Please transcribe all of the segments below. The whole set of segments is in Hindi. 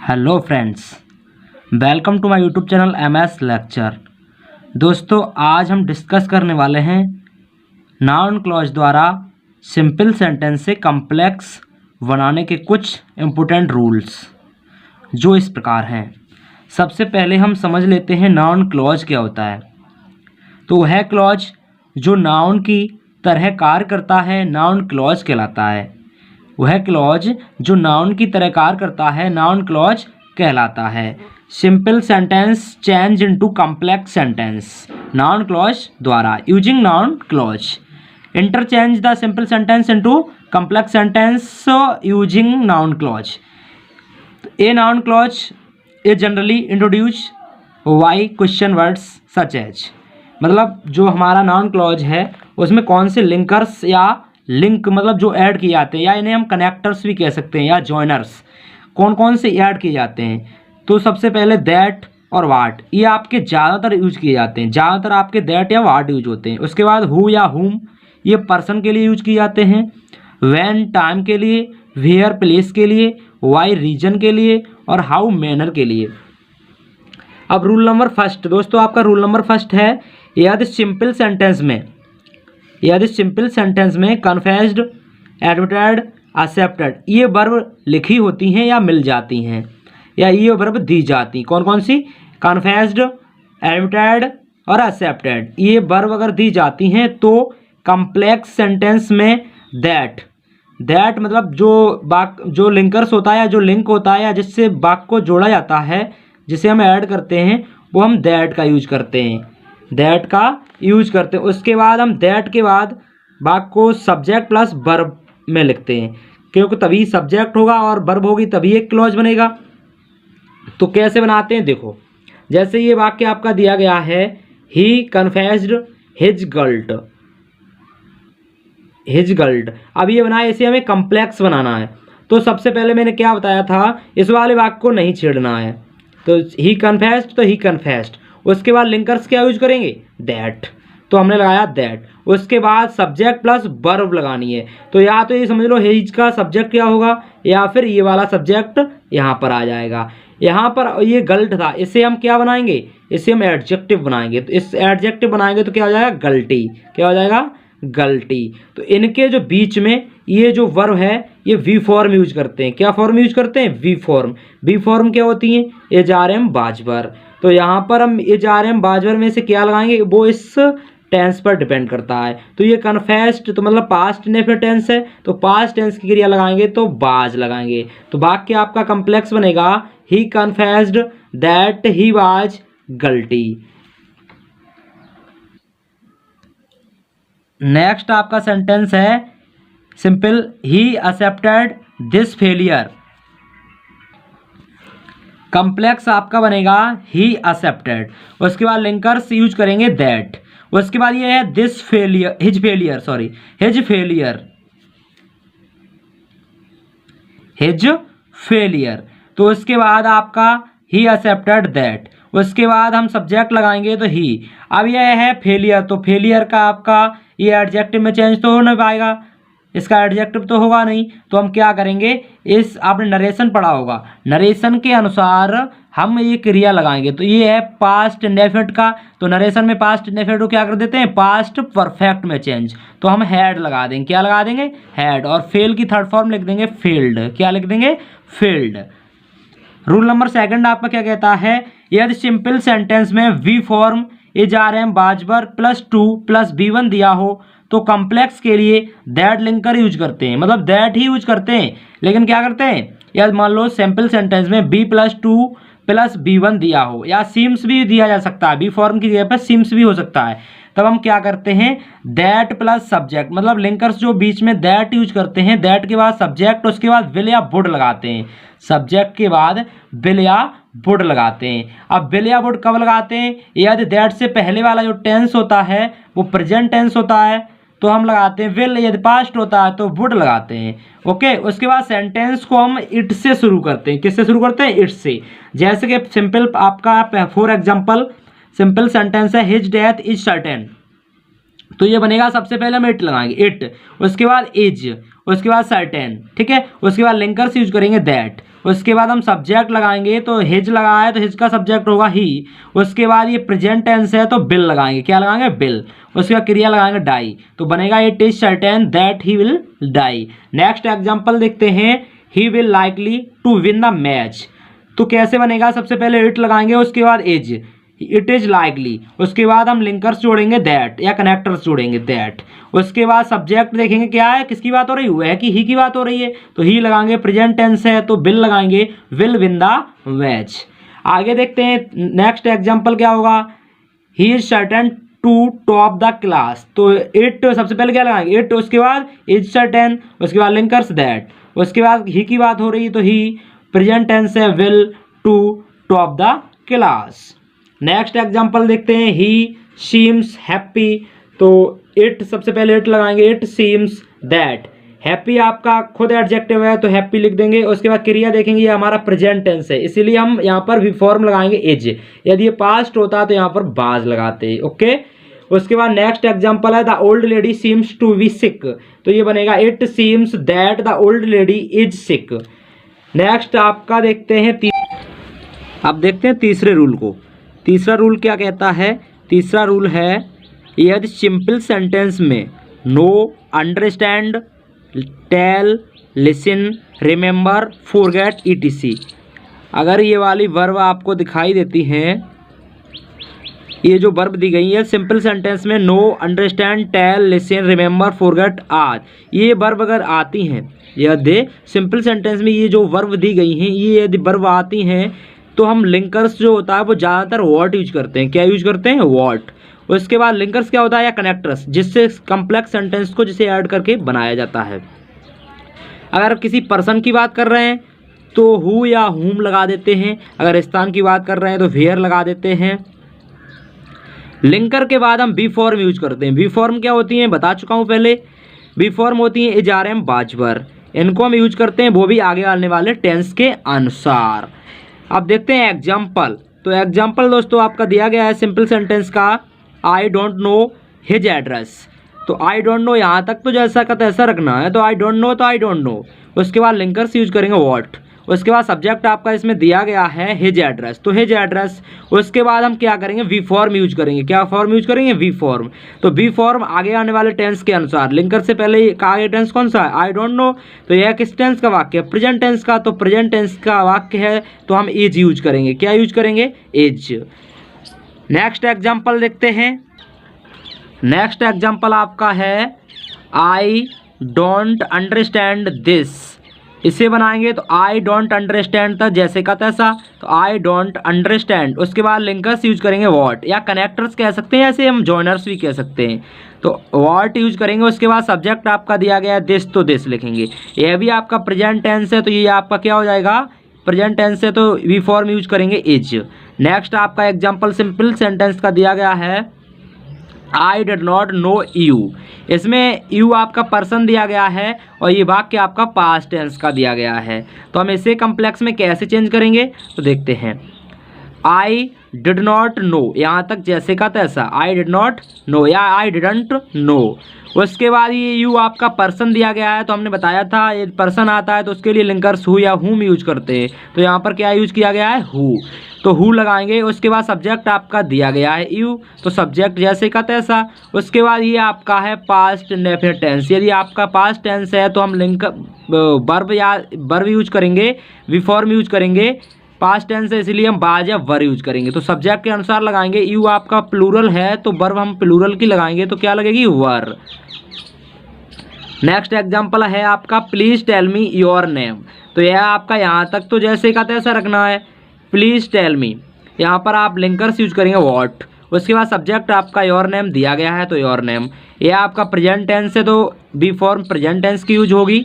Hello friends, welcome to my YouTube channel MS lecture. दोस्तों, आज हम डिस्कस करने वाले हैं नाउन क्लॉज द्वारा सिंपल सेंटेंस से कॉम्प्लेक्स बनाने के कुछ इम्पोर्टेंट रूल्स, जो इस प्रकार हैं। सबसे पहले हम समझ लेते हैं नाउन क्लॉज क्या होता है। तो वह क्लॉज जो नाउन की तरह कार्य करता है नाउन क्लॉज कहलाता है। वह क्लॉज जो नाउन की तरह कार्य करता है नाउन क्लॉज कहलाता है। Simple sentence change into complex sentence noun clause द्वारा using noun clause. Interchange the simple sentence into complex sentence using noun clause. A noun clause is generally introduce by question words such as. मतलब जो हमारा नाउन क्लॉज है उसमें कौन से लिंकर्स या लिंक मतलब जो ऐड किए जाते हैं, या इन्हें हम कनेक्टर्स भी कह सकते हैं, या जॉइनर्स कौन कौन से ऐड किए जाते हैं। तो सबसे पहले दैट और वाट, ये आपके ज़्यादातर यूज किए जाते हैं। ज़्यादातर आपके दैट या वाट यूज होते हैं। उसके बाद हु या हुम, ये पर्सन के लिए यूज किए जाते हैं। व्हेन टाइम के लिए, वेयर प्लेस के लिए, वाई रीजन के लिए, और हाउ मैनर के लिए। अब रूल नंबर फर्स्ट दोस्तों, आपका रूल नंबर फर्स्ट है यदि सिंपल सेंटेंस में कन्फेस्ड, एडवर्टेड, एक्सेप्टेड ये वर्ब लिखी होती हैं या मिल जाती हैं, या ये वर्ब दी जाती, कौन कौन सी, कन्फेस्ड, एडवर्टेड और एक्सेप्टेड, ये वर्ब अगर दी जाती हैं तो कॉम्प्लेक्स सेंटेंस में दैट मतलब जो लिंकर्स होता है या जो लिंक होता है या जिससे वाक्य को जोड़ा जाता है, जिसे हम ऐड करते हैं, वो हम दैट का यूज करते हैं। उसके बाद हम दैट के बाद वाक्य को सब्जेक्ट प्लस वर्ब में लिखते हैं, क्योंकि तभी सब्जेक्ट होगा और वर्ब होगी तभी एक क्लॉज बनेगा। तो कैसे बनाते हैं देखो, जैसे ये वाक्य आपका दिया गया है, ही कन्फेस्ड हिज गर्ल्ड। अब ये बनाया, इसे हमें कॉम्प्लेक्स बनाना है। तो सबसे पहले मैंने क्या बताया था, इस वाले वाक्य को नहीं छेड़ना है। तो ही कन्फेस्ड, तो ही कन्फेस्ड। उसके बाद लिंकर्स क्या यूज करेंगे, दैट, तो हमने लगाया दैट। उसके बाद सब्जेक्ट प्लस वर्ब लगानी है। तो या तो ये समझ लो हिज का सब्जेक्ट क्या होगा, या फिर ये वाला सब्जेक्ट यहाँ पर आ जाएगा। यहाँ पर ये गर्ल्ड था, इसे हम क्या बनाएंगे, इसे हम एडजेक्टिव बनाएंगे। तो इस एडजेक्टिव बनाएंगे तो क्या हो जाएगा, गल्टी। क्या हो जाएगा, गल्टी। तो इनके जो बीच में ये जो वर्ब है ये वी फॉर्म यूज करते हैं। क्या फॉर्म यूज करते हैं, वी फॉर्म। वी फॉर्म क्या होती है, एजारएम बाजवर। तो यहाँ पर हम एजारएम बाजवर में से क्या लगाएंगे, वो इस टेंस पर डिपेंड करता है। तो ये कन्फेस्ड तो मतलब पास्ट इंडेफिनिट टेंस है, तो पास्ट टेंस की क्रिया लगाएंगे तो बाज लगाएंगे। तो वाक्य आपका कॉम्प्लेक्स बनेगा, he confessed that he was guilty. Next आपका सेंटेंस है simple, he accepted this failure. Complex आपका बनेगा ही एक्सेप्टेड। उसके बाद लिंकर्स यूज करेंगे दैट। उसके बाद ये है दिस फेलियर, हिज फेलियर। तो उसके बाद आपका ही एक्सेप्टेड दैट। उसके बाद हम सब्जेक्ट लगाएंगे तो ही। अब यह है फेलियर, तो फेलियर का आपका ये एडजेक्टिव में चेंज तो हो नहीं पाएगा, इसका एडजेक्टिव तो होगा नहीं। तो हम क्या करेंगे, इस आपने नरेशन पढ़ा होगा, नरेशन के अनुसार हम ये क्रिया लगाएंगे। तो ये है पास्ट इंडेफिनिट का, तो नरेशन में पास्ट इंडेफिनिट को क्या कर देते हैं, पास्ट परफेक्ट में चेंज। तो हम हैड लगा देंगे, क्या लगा देंगे, हैड। और फेल की थर्ड फॉर्म लिख देंगे फेल्ड। क्या लिख देंगे, फेल्ड। रूल नंबर सेकंड आपका क्या कहता है, यदि सिंपल सेंटेंस में वी फॉर्म एजारएम बाजवर प्लस 2 प्लस B1 दिया हो तो कॉम्प्लेक्स के लिए दैट लिंकर यूज करते हैं, मतलब दैट ही यूज करते हैं। लेकिन क्या करते हैं, या मान लो सिंपल सेंटेंस में B+2 प्लस B1 दिया हो, या सीम्स भी दिया जा सकता है, बी फॉर्म की जगह पर सीम्स भी हो सकता है। तब हम क्या करते हैं, दैट प्लस सब्जेक्ट, मतलब लिंकर्स जो बीच में दैट यूज करते हैं, दैट के बाद सब्जेक्ट, उसके बाद विल या वुड लगाते हैं। सब्जेक्ट के बाद विल या वुड लगाते हैं। अब विल या वुड कब लगाते हैं, यदि दैट से पहले वाला जो टेंस होता है वो प्रेजेंट टेंस होता है तो हम लगाते हैं विल, यदि पास्ट होता है तो वुड लगाते हैं। ओके। उसके बाद सेंटेंस को हम इट से शुरू करते हैं। किससे शुरू करते हैं, इट से। जैसे कि सिंपल आपका फॉर एग्जांपल सिंपल सेंटेंस है, हिज डेथ इज सर्टेन, तो ये बनेगा सबसे पहले हम इट लगाएंगे, इट। उसके बाद इज, उसके बाद सर्टेन, ठीक है। उसके बाद लिंकर्स यूज करेंगे दैट। उसके बाद हम सब्जेक्ट लगाएंगे तो हिज लगाया है तो हिज का सब्जेक्ट होगा ही। उसके बाद ये प्रेजेंट टेंस है तो बिल लगाएंगे, क्या लगाएंगे, बिल। उसके बाद क्रिया लगाएंगे डाई, तो बनेगा it is certain that he will die. Next example देखते हैं, he will likely to win the match. तो कैसे बनेगा, सबसे पहले इट लगाएंगे, उसके बाद इज, इट इज लाइकली। उसके बाद हम लिंकर्स जोड़ेंगे दैट या कनेक्टर्स जोड़ेंगे दैट। उसके बाद सब्जेक्ट देखेंगे क्या है, किसकी बात हो रही है, कि ही की बात हो रही है तो ही लगाएंगे। प्रेजेंट टेंस है तो विल लगाएंगे, विल विन द मैच। आगे देखते हैं नेक्स्ट एग्जांपल क्या होगा, he is certain to top the class. तो इट सबसे पहले क्या लगाएंगे, इट, उसके बाद इज सर्टेन, उसके बाद लिंकर्स दैट। उसके बाद ही की बात हो रही है तो ही, प्रेजेंट टेंस है will to top the class. Next example देखते हैं, ही सीम्स हैप्पी। तो इट सबसे पहले इट लगाएंगे, इट सीम्स दैट। हैप्पी आपका खुद एडजेक्टिव है तो हैप्पी लिख देंगे। उसके बाद क्रिया देखेंगे, ये हमारा प्रेजेंट टेंस है इसीलिए हम यहाँ पर वी फॉर्म लगाएंगे इज। यदि ये पास्ट होता तो यहाँ पर बाज लगाते हैं, ओके। उसके बाद नेक्स्ट एग्जांपल है, the old lady seems to be sick. तो ये बनेगा it seems that the old lady is sick. Next आपका देखते हैं अब देखते हैं तीसरे रूल को। तीसरा रूल क्या कहता है, तीसरा रूल है, यदि सिंपल सेंटेंस में know, understand, tell, listen, remember, forget etc, अगर ये वाली वर्ब आपको दिखाई देती हैं, ये जो वर्ब दी गई है सिंपल सेंटेंस में, know, understand, tell, listen, remember, forget आदि, ये वर्ब अगर आती हैं, यदि सिंपल सेंटेंस में ये जो वर्ब दी गई हैं ये यदि वर्ब आती हैं तो हम लिंकर्स जो होता है वो ज़्यादातर वॉट यूज करते हैं। क्या यूज करते हैं, वॉट। उसके बाद लिंकर्स क्या होता है, या कनेक्टर्स, जिससे कम्प्लेक्स सेंटेंस को जिसे ऐड करके बनाया जाता है। अगर किसी पर्सन की बात कर रहे हैं तो हु या हुम लगा देते हैं, अगर स्थान की बात कर रहे हैं तो वेयर लगा देते हैं। लिंकर के बाद हम बी फॉर्म यूज करते हैं। बी फॉर्म क्या होती हैं बता चुका हूँ पहले। बी फॉर्म होती हैं इजारम, बाजवर, इनको हम यूज करते हैं वो भी आगे आने वाले टेंस के अनुसार। अब देखते हैं एग्जाम्पल। तो एग्जाम्पल दोस्तों आपका दिया गया है सिंपल सेंटेंस का, I don't know his address. तो आई डोंट नो यहाँ तक तो जैसा का तैसा रखना है, तो आई डोंट नो तो आई डोंट नो। उसके बाद लिंकर्स यूज करेंगे व्हाट। उसके बाद सब्जेक्ट आपका इसमें दिया गया है हिज एड्रेस, तो हिज एड्रेस। उसके बाद हम क्या करेंगे, वी फॉर्म यूज करेंगे। क्या फॉर्म यूज करेंगे, वी फॉर्म। तो वी फॉर्म आगे आने वाले टेंस के अनुसार, लिंकर से पहले का आगे टेंस कौन सा है, आई डोंट नो। तो यह किस टेंस का वाक्य है, प्रेजेंट टेंस का। तो प्रेजेंट टेंस का वाक्य है तो हम इज यूज करेंगे। क्या यूज करेंगे, इज। नेक्स्ट एग्जाम्पल देखते हैं। नेक्स्ट एग्जाम्पल आपका है, आई डोंट अंडरस्टैंड दिस। इसे बनाएंगे तो आई डोंट अंडरस्टैंड था जैसे का तैसा, तो आई डोंट अंडरस्टैंड। उसके बाद लिंकर्स यूज करेंगे व्हाट, या कनेक्टर्स कह सकते हैं, ऐसे हम जॉइनर्स भी कह सकते हैं। तो व्हाट यूज करेंगे। उसके बाद सब्जेक्ट आपका दिया गया है दिस, तो दिस लिखेंगे। यह भी आपका प्रेजेंट टेंस है तो ये आपका क्या हो जाएगा, प्रेजेंट टेंस है तो वी फॉर्म यूज करेंगे इज। नेक्स्ट आपका एग्जाम्पल सिंपल सेंटेंस का दिया गया है, I did not know you. इसमें यू आपका पर्सन दिया गया है और ये वाक्य आपका पास्ट टेंस का दिया गया है। तो हम इसे कम्प्लेक्स में कैसे चेंज करेंगे तो देखते हैं। आई डिड नॉट नो, यहाँ तक जैसे का तैसा, आई डिड नॉट नो या आई डिडंट नो। उसके बाद ये यू आपका पर्सन दिया गया है तो हमने बताया था ये पर्सन आता है तो उसके लिए लिंकर्स हु या हुम यूज करते हैं। तो यहाँ पर क्या यूज किया गया है, हु, तो हु लगाएंगे। उसके बाद सब्जेक्ट आपका दिया गया है यू, तो सब्जेक्ट जैसे का तैसा। उसके बाद ये आपका है पास्ट इंडेफिनिट टेंस। यदि आपका पास्ट टेंस है तो हम लिंक वर्ब या वर्ब यूज करेंगे, वी फॉर्म यूज करेंगे। पास्ट टेंस है इसलिए हम बाज या वर यूज करेंगे। तो सब्जेक्ट के अनुसार लगाएंगे। यू आपका प्लूरल है तो वर्ब हम प्लूरल की लगाएंगे तो क्या लगेगी, वर। नेक्स्ट एग्जाम्पल है आपका, please tell me your name. तो यह आपका यहाँ तक तो जैसे का तैसा रखना है, प्लीज टेल मी। यहाँ पर आप लिंकर्स यूज करेंगे व्हाट। उसके बाद सब्जेक्ट आपका योर नेम दिया गया है तो योर नेम। यह आपका प्रेजेंट टेंस है तो बी फॉर्म प्रेजेंट टेंस की यूज होगी,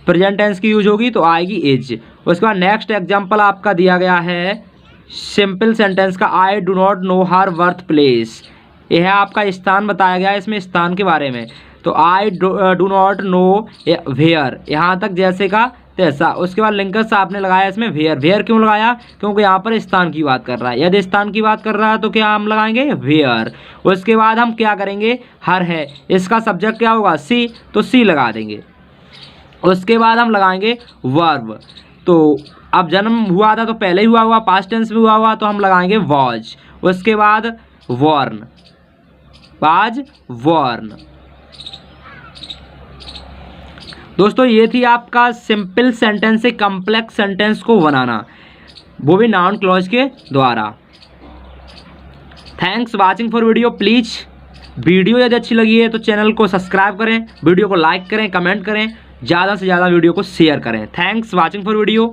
प्रेजेंट टेंस की यूज होगी तो आएगी इज। उसके बाद नेक्स्ट एग्जाम्पल आपका दिया गया है सिंपल सेंटेंस का, आई do not no her birth place. यह आपका स्थान बताया गया है इसमें स्थान के बारे में। तो I do not know where, यहाँ तक जैसे का तैसा। उसके बाद लिंकर्स आपने लगाया इसमें वेयर। वेयर क्यों लगाया, क्योंकि यहाँ पर स्थान की बात कर रहा है। यदि स्थान की बात कर रहा है तो क्या हम लगाएंगे, वेयर। उसके बाद हम क्या करेंगे, हर है, इसका सब्जेक्ट क्या होगा, सी, तो सी लगा देंगे। उसके बाद हम लगाएंगे वर्ब। तो अब जन्म हुआ था तो पहले ही हुआ पास्ट टेंस में हुआ तो हम लगाएंगे वॉज। उसके बाद वॉर्न, वाज वॉर्न। दोस्तों ये थी आपका सिंपल सेंटेंस से कॉम्प्लेक्स सेंटेंस को बनाना, वो भी नाउन क्लॉज के द्वारा। Thanks watching for video. Please video यदि अच्छी लगी है तो चैनल को सब्सक्राइब करें, वीडियो को लाइक करें, कमेंट करें, ज़्यादा से ज़्यादा वीडियो को शेयर करें। Thanks watching for video.